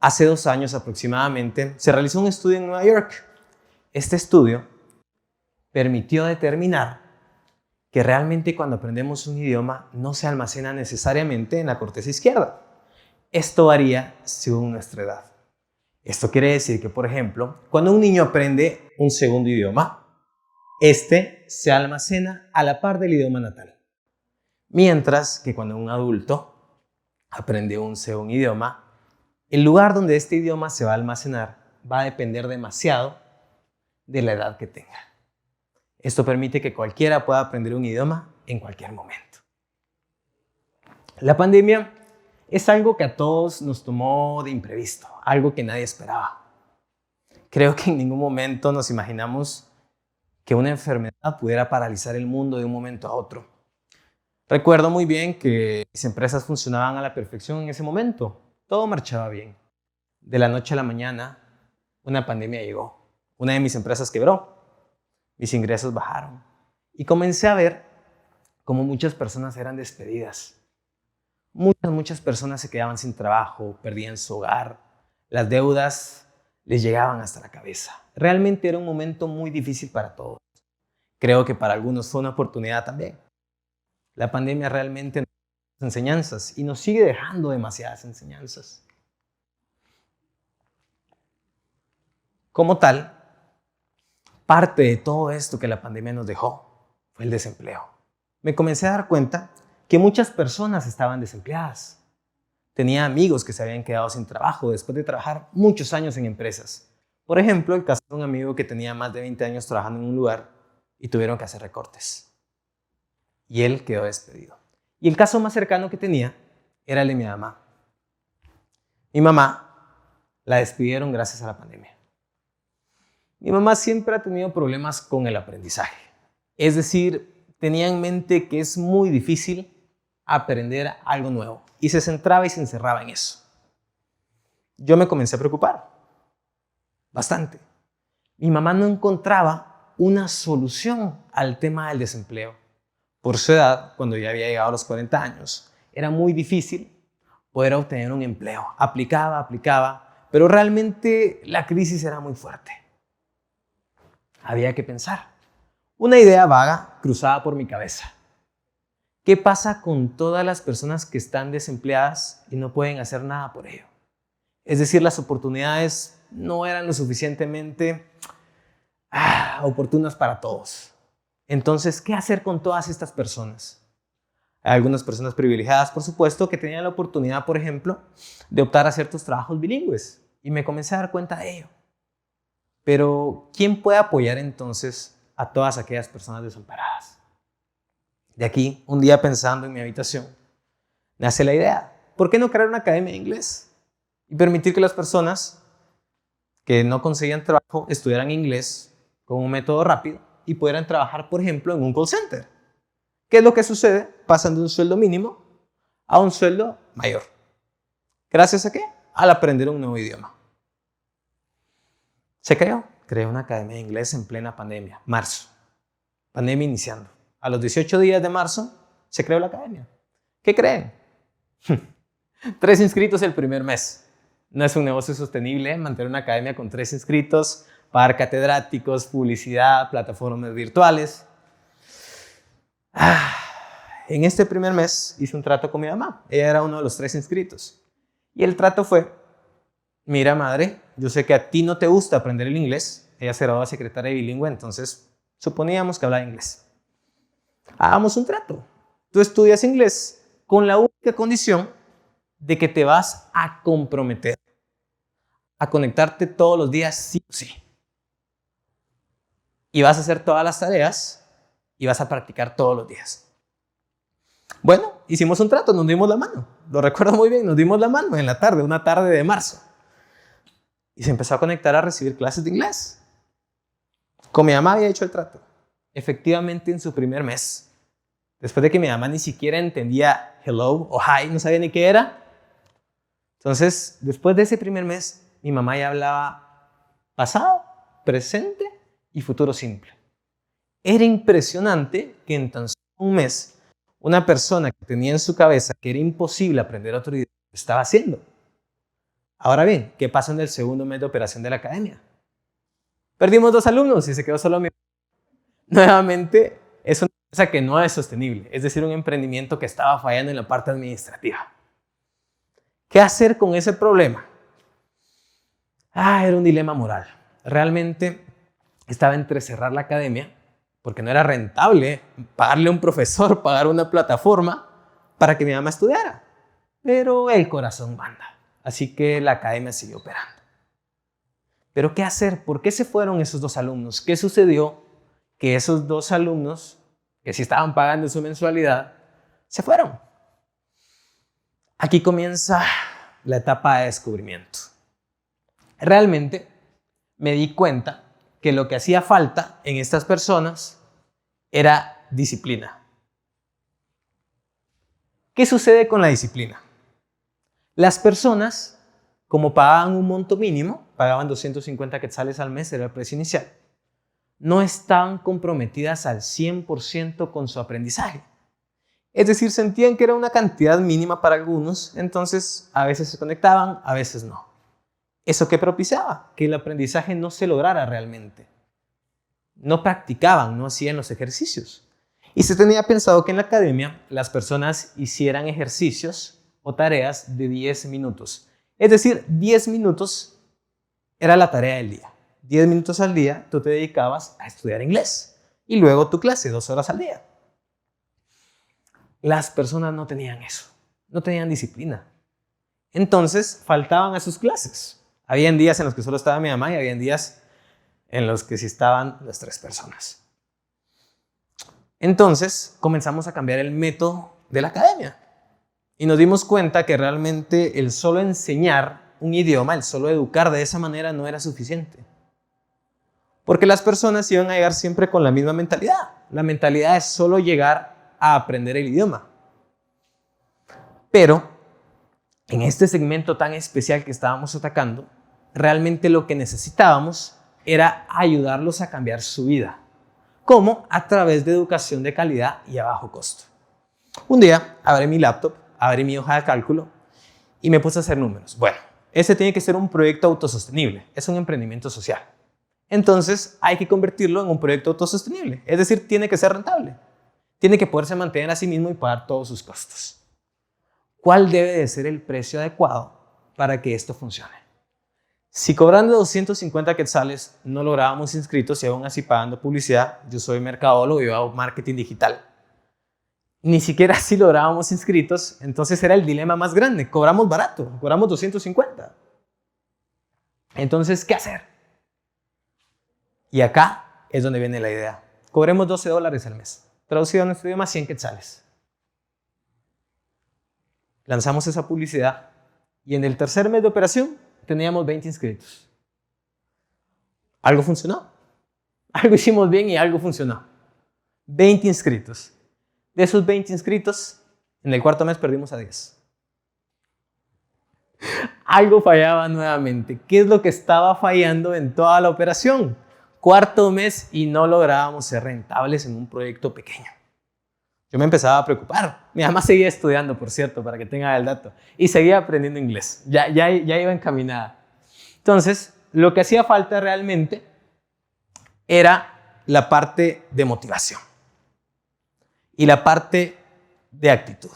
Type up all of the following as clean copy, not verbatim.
Hace 2 años aproximadamente se realizó un estudio en Nueva York. Este estudio permitió determinar que realmente cuando aprendemos un idioma no se almacena necesariamente en la corteza izquierda. Esto varía según nuestra edad. Esto quiere decir que, por ejemplo, cuando un niño aprende un segundo idioma, este se almacena a la par del idioma natal. Mientras que cuando un adulto aprende un segundo idioma, el lugar donde este idioma se va a almacenar va a depender demasiado de la edad que tenga. Esto permite que cualquiera pueda aprender un idioma en cualquier momento. La pandemia es algo que a todos nos tomó de imprevisto, algo que nadie esperaba. Creo que en ningún momento nos imaginamos que una enfermedad pudiera paralizar el mundo de un momento a otro. Recuerdo muy bien que mis empresas funcionaban a la perfección en ese momento. Todo marchaba bien. De la noche a la mañana, una pandemia llegó. Una de mis empresas quebró. Mis ingresos bajaron. Y comencé a ver cómo muchas personas eran despedidas. Muchas personas se quedaban sin trabajo, perdían su hogar. Las deudas les llegaban hasta la cabeza. Realmente era un momento muy difícil para todos. Creo que para algunos fue una oportunidad también. La pandemia realmente nos dio enseñanzas y nos sigue dejando demasiadas enseñanzas. Como tal, parte de todo esto que la pandemia nos dejó fue el desempleo. Me comencé a dar cuenta que muchas personas estaban desempleadas. Tenía amigos que se habían quedado sin trabajo después de trabajar muchos años en empresas. Por ejemplo, el caso de un amigo que tenía más de 20 años trabajando en un lugar y tuvieron que hacer recortes. Y él quedó despedido. Y el caso más cercano que tenía era el de mi mamá. Mi mamá la despidieron gracias a la pandemia. Mi mamá siempre ha tenido problemas con el aprendizaje. Es decir, tenía en mente que es muy difícil aprender algo nuevo. Y se centraba y se encerraba en eso. Yo me comencé a preocupar. Bastante. Mi mamá no encontraba una solución al tema del desempleo. Por su edad, cuando ya había llegado a los 40 años, era muy difícil poder obtener un empleo. Aplicaba, pero realmente la crisis era muy fuerte. Había que pensar. Una idea vaga cruzaba por mi cabeza. ¿Qué pasa con todas las personas que están desempleadas y no pueden hacer nada por ello? Es decir, las oportunidades no eran lo suficientemente oportunas para todos. Entonces, ¿qué hacer con todas estas personas? Hay algunas personas privilegiadas, por supuesto, que tenían la oportunidad, por ejemplo, de optar a ciertos trabajos bilingües. Y me comencé a dar cuenta de ello. Pero, ¿quién puede apoyar entonces a todas aquellas personas desamparadas? De aquí, un día pensando en mi habitación, nace la idea. ¿Por qué no crear una academia de inglés? Y permitir que las personas que no conseguían trabajo estudiaran inglés con un método rápido y pudieran trabajar, por ejemplo, en un call center. ¿Qué es lo que sucede? Pasan de un sueldo mínimo a un sueldo mayor. ¿Gracias a qué? Al aprender un nuevo idioma. Se creó una academia de inglés en plena pandemia, marzo. Pandemia iniciando. A los 18 días de marzo se creó la academia. ¿Qué creen? 3 inscritos el primer mes. No es un negocio sostenible mantener una academia con 3 inscritos, pagar catedráticos, publicidad, plataformas virtuales. En este primer mes hice un trato con mi mamá. Ella era uno de los 3 inscritos. Y el trato fue: mira, madre, yo sé que a ti no te gusta aprender el inglés. Ella se graduó de secretaria bilingüe, entonces suponíamos que hablaba inglés. Hagamos un trato. Tú estudias inglés con la única condición de que te vas a comprometer a conectarte todos los días sí o sí. Y vas a hacer todas las tareas y vas a practicar todos los días. Bueno, hicimos un trato, nos dimos la mano. Lo recuerdo muy bien, nos dimos la mano en la tarde, una tarde de marzo. Y se empezó a conectar a recibir clases de inglés. Con mi mamá había hecho el trato. Efectivamente, en su primer mes, después de que mi mamá ni siquiera entendía hello o hi, no sabía ni qué era. Entonces, después de ese primer mes, mi mamá ya hablaba pasado, presente y futuro simple. Era impresionante que en tan solo un mes, una persona que tenía en su cabeza que era imposible aprender otro idioma, lo estaba haciendo. Ahora bien, ¿qué pasa en el segundo mes de operación de la academia? Perdimos 2 alumnos y se quedó solo mi... Nuevamente, es una empresa que no es sostenible, es decir, un emprendimiento que estaba fallando en la parte administrativa. ¿Qué hacer con ese problema? Era un dilema moral. Realmente estaba entre cerrar la academia, porque no era rentable pagarle a un profesor, pagar una plataforma para que mi mamá estudiara. Pero el corazón manda. Así que la academia siguió operando. Pero ¿qué hacer? ¿Por qué se fueron esos 2 alumnos? ¿Qué sucedió? Que esos 2 alumnos, que sí estaban pagando su mensualidad, se fueron. Aquí comienza la etapa de descubrimiento. Realmente me di cuenta que lo que hacía falta en estas personas era disciplina. ¿Qué sucede con la disciplina? Las personas, como pagaban un monto mínimo, pagaban 250 quetzales al mes, era el precio inicial, no estaban comprometidas al 100% con su aprendizaje. Es decir, sentían que era una cantidad mínima para algunos, entonces a veces se conectaban, a veces no. ¿Eso qué propiciaba? Que el aprendizaje no se lograra realmente. No practicaban, no hacían los ejercicios. Y se tenía pensado que en la academia las personas hicieran ejercicios o tareas de 10 minutos. Es decir, 10 minutos era la tarea del día. 10 minutos al día tú te dedicabas a estudiar inglés. Y luego tu clase, 2 horas al día. Las personas no tenían eso. No tenían disciplina. Entonces faltaban a sus clases. Habían días en los que solo estaba mi mamá y habían días en los que sí estaban las 3 personas. Entonces comenzamos a cambiar el método de la academia y nos dimos cuenta que realmente el solo enseñar un idioma, el solo educar de esa manera no era suficiente. Porque las personas iban a llegar siempre con la misma mentalidad. La mentalidad es solo llegar a aprender el idioma. Pero en este segmento tan especial que estábamos atacando, realmente lo que necesitábamos era ayudarlos a cambiar su vida. ¿Cómo? A través de educación de calidad y a bajo costo. Un día abrí mi laptop, abrí mi hoja de cálculo y me puse a hacer números. Bueno, ese tiene que ser un proyecto autosostenible, es un emprendimiento social. Entonces hay que convertirlo en un proyecto autosostenible, es decir, tiene que ser rentable. Tiene que poderse mantener a sí mismo y pagar todos sus costos. ¿Cuál debe de ser el precio adecuado para que esto funcione? Si cobrando 250 quetzales no lográbamos inscritos y aún así pagando publicidad, yo soy mercadólogo y yo hago marketing digital, ni siquiera si lográbamos inscritos, entonces era el dilema más grande. Cobramos barato, cobramos 250. Entonces, ¿qué hacer? Y acá es donde viene la idea. Cobremos $12 al mes. Traducido a nuestro idioma, 100 quetzales. Lanzamos esa publicidad y en el tercer mes de operación teníamos 20 inscritos. Algo funcionó. Algo hicimos bien y algo funcionó. 20 inscritos. De esos 20 inscritos, en el cuarto mes perdimos a 10. Algo fallaba nuevamente. ¿Qué es lo que estaba fallando en toda la operación? Cuarto mes y no lográbamos ser rentables en un proyecto pequeño. Yo me empezaba a preocupar. Mi mamá seguía estudiando, por cierto, para que tenga el dato. Y seguía aprendiendo inglés. Ya iba encaminada. Entonces, lo que hacía falta realmente era la parte de motivación y la parte de actitud.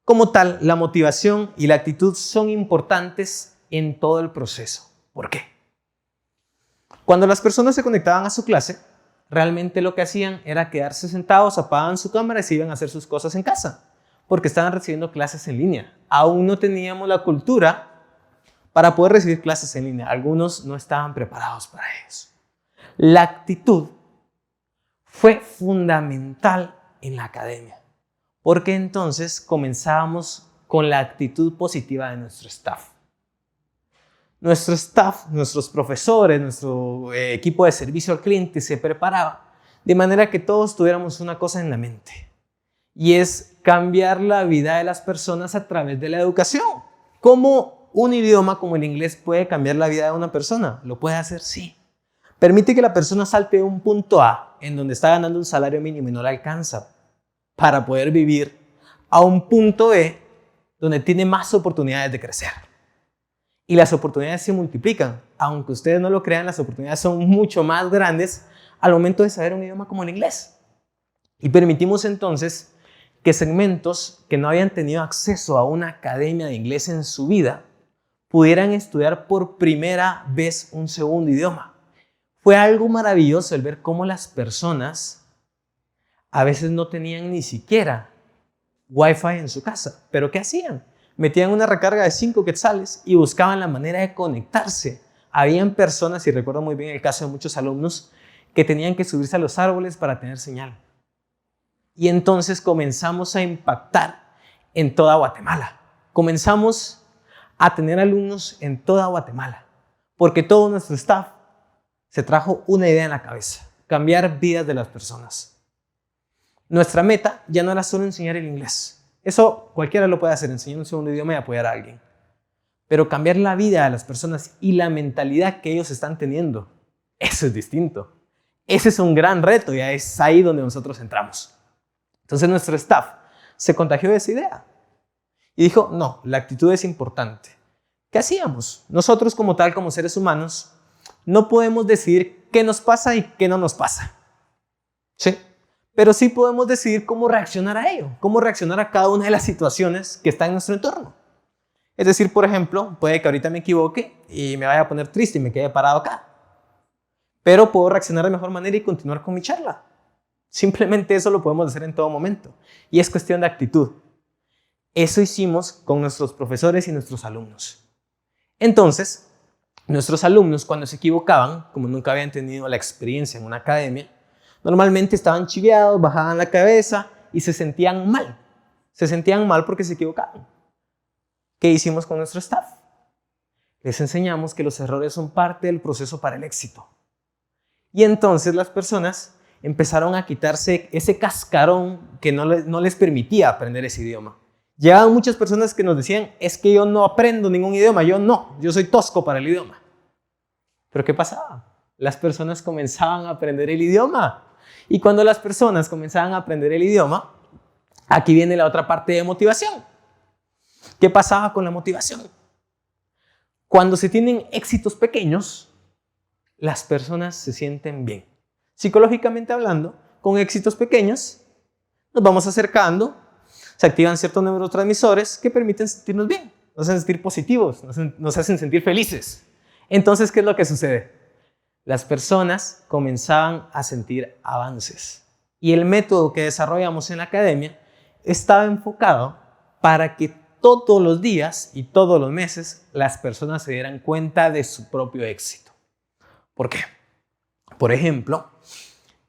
Como tal, la motivación y la actitud son importantes en todo el proceso. ¿Por qué? Cuando las personas se conectaban a su clase, realmente lo que hacían era quedarse sentados, apagaban su cámara y se iban a hacer sus cosas en casa, porque estaban recibiendo clases en línea. Aún no teníamos la cultura para poder recibir clases en línea. Algunos no estaban preparados para eso. La actitud fue fundamental en la academia, porque entonces comenzábamos con la actitud positiva de nuestro staff. Nuestro staff, nuestros profesores, nuestro equipo de servicio al cliente se preparaba de manera que todos tuviéramos una cosa en la mente, y es cambiar la vida de las personas a través de la educación. ¿Cómo un idioma como el inglés puede cambiar la vida de una persona? ¿Lo puede hacer? Sí. Permite que la persona salte de un punto A, en donde está ganando un salario mínimo y no le alcanza para poder vivir, a un punto B, donde tiene más oportunidades de crecer. y las oportunidades se multiplican. Aunque ustedes no lo crean, las oportunidades son mucho más grandes al momento de saber un idioma como el inglés. Y permitimos entonces que segmentos que no habían tenido acceso a una academia de inglés en su vida pudieran estudiar por primera vez un segundo idioma. Fue algo maravilloso el ver cómo las personas a veces no tenían ni siquiera Wi-Fi en su casa. ¿Pero qué hacían? Metían una recarga de 5 quetzales y buscaban la manera de conectarse. Habían personas, y recuerdo muy bien el caso de muchos alumnos, que tenían que subirse a los árboles para tener señal. Y entonces comenzamos a impactar en toda Guatemala. Comenzamos a tener alumnos en toda Guatemala, porque todo nuestro staff se trajo una idea en la cabeza: cambiar vidas de las personas. Nuestra meta ya no era solo enseñar el inglés. Eso cualquiera lo puede hacer, enseñar un segundo idioma y apoyar a alguien. Pero cambiar la vida de las personas y la mentalidad que ellos están teniendo, eso es distinto. Ese es un gran reto y es ahí donde nosotros entramos. Entonces nuestro staff se contagió de esa idea y dijo, no, la actitud es importante. ¿Qué hacíamos? Nosotros como tal, como seres humanos, no podemos decidir qué nos pasa y qué no nos pasa. ¿Sí? Pero sí podemos decidir cómo reaccionar a ello, cómo reaccionar a cada una de las situaciones que están en nuestro entorno. Es decir, por ejemplo, puede que ahorita me equivoque y me vaya a poner triste y me quede parado acá. Pero puedo reaccionar de mejor manera y continuar con mi charla. Simplemente eso lo podemos hacer en todo momento. Y es cuestión de actitud. Eso hicimos con nuestros profesores y nuestros alumnos. Entonces, nuestros alumnos, cuando se equivocaban, como nunca habían tenido la experiencia en una academia, normalmente estaban chiveados, bajaban la cabeza y se sentían mal. Se sentían mal porque se equivocaban. ¿Qué hicimos con nuestro staff? Les enseñamos que los errores son parte del proceso para el éxito. Y entonces las personas empezaron a quitarse ese cascarón que no les permitía aprender ese idioma. Llegaban muchas personas que nos decían, es que yo no aprendo ningún idioma, yo soy tosco para el idioma. ¿Pero qué pasaba? Las personas comenzaban a aprender el idioma. Y cuando las personas comenzaban a aprender el idioma, aquí viene la otra parte de motivación. ¿Qué pasaba con la motivación? Cuando se tienen éxitos pequeños, las personas se sienten bien. Psicológicamente hablando, con éxitos pequeños, nos vamos acercando, se activan ciertos neurotransmisores que permiten sentirnos bien, nos hacen sentir positivos, nos hacen sentir felices. Entonces, ¿qué es lo que sucede? Las personas comenzaban a sentir avances. Y el método que desarrollamos en la academia estaba enfocado para que todos los días y todos los meses las personas se dieran cuenta de su propio éxito. ¿Por qué? Por ejemplo,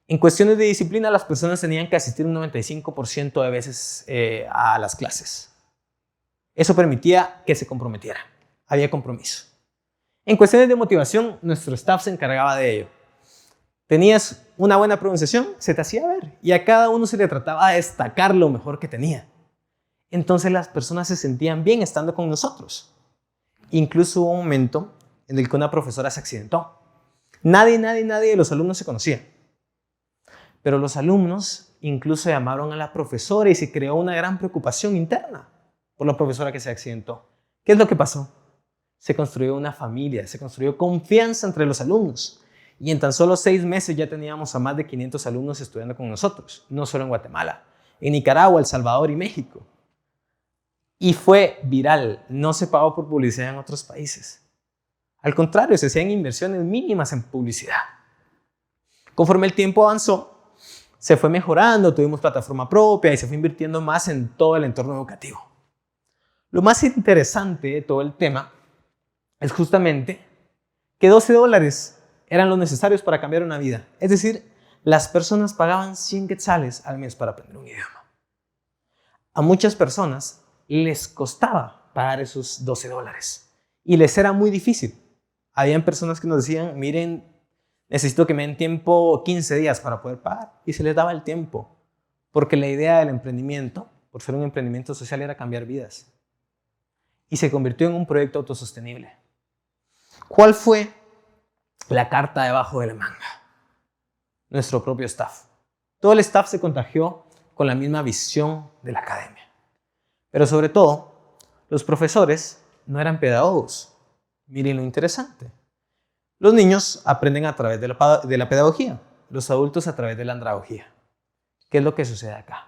en cuestiones de disciplina las personas tenían que asistir un 95% de veces a las clases. Eso permitía que se comprometieran. Había compromiso. En cuestiones de motivación, nuestro staff se encargaba de ello. Tenías una buena pronunciación, se te hacía ver. Y a cada uno se le trataba de destacar lo mejor que tenía. Entonces las personas se sentían bien estando con nosotros. Incluso hubo un momento en el que una profesora se accidentó. Nadie de los alumnos se conocía. Pero los alumnos incluso llamaron a la profesora y se creó una gran preocupación interna por la profesora que se accidentó. ¿Qué es lo que pasó? Se construyó una familia, se construyó confianza entre los alumnos. Y en tan solo 6 meses ya teníamos a más de 500 alumnos estudiando con nosotros, no solo en Guatemala, en Nicaragua, El Salvador y México. Y fue viral, no se pagó por publicidad en otros países. Al contrario, se hacían inversiones mínimas en publicidad. Conforme el tiempo avanzó, se fue mejorando, tuvimos plataforma propia y se fue invirtiendo más en todo el entorno educativo. Lo más interesante de todo el tema es justamente que $12 eran los necesarios para cambiar una vida. Es decir, las personas pagaban 100 quetzales al mes para aprender un idioma. A muchas personas les costaba pagar esos $12 y les era muy difícil. Habían personas que nos decían, miren, necesito que me den tiempo 15 días para poder pagar. Y se les daba el tiempo, porque la idea del emprendimiento, por ser un emprendimiento social, era cambiar vidas. Y se convirtió en un proyecto autosostenible. ¿Cuál fue la carta debajo de la manga? Nuestro propio staff. Todo el staff se contagió con la misma visión de la academia. Pero sobre todo, los profesores no eran pedagogos. Miren lo interesante. Los niños aprenden a través de la pedagogía, los adultos a través de la andragogía. ¿Qué es lo que sucede acá?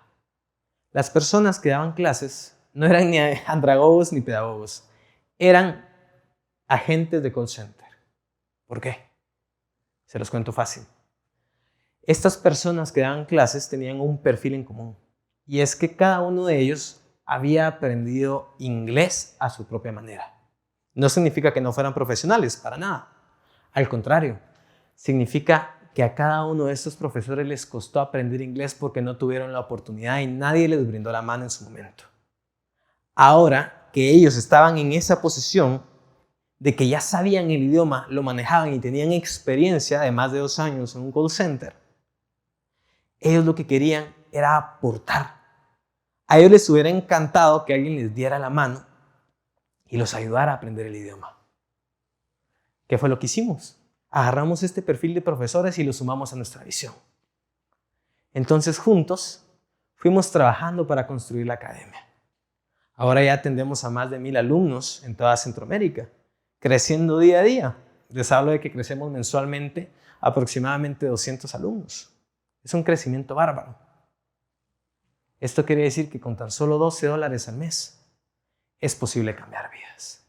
Las personas que daban clases no eran ni andragogos ni pedagogos, eran agentes de call center. ¿Por qué? Se los cuento fácil. Estas personas que daban clases tenían un perfil en común, y es que cada uno de ellos había aprendido inglés a su propia manera. No significa que no fueran profesionales, para nada. Al contrario, significa que a cada uno de estos profesores les costó aprender inglés porque no tuvieron la oportunidad y nadie les brindó la mano en su momento. Ahora que ellos estaban en esa posición de que ya sabían el idioma, lo manejaban y tenían experiencia de más de 2 años en un call center, ellos lo que querían era aportar. A ellos les hubiera encantado que alguien les diera la mano y los ayudara a aprender el idioma. ¿Qué fue lo que hicimos? Agarramos este perfil de profesores y lo sumamos a nuestra visión. Entonces, juntos, fuimos trabajando para construir la academia. Ahora ya atendemos a más de 1,000 alumnos en toda Centroamérica, creciendo día a día. Les hablo de que crecemos mensualmente aproximadamente 200 alumnos. Es un crecimiento bárbaro. Esto quiere decir que con tan solo $12 al mes es posible cambiar vidas.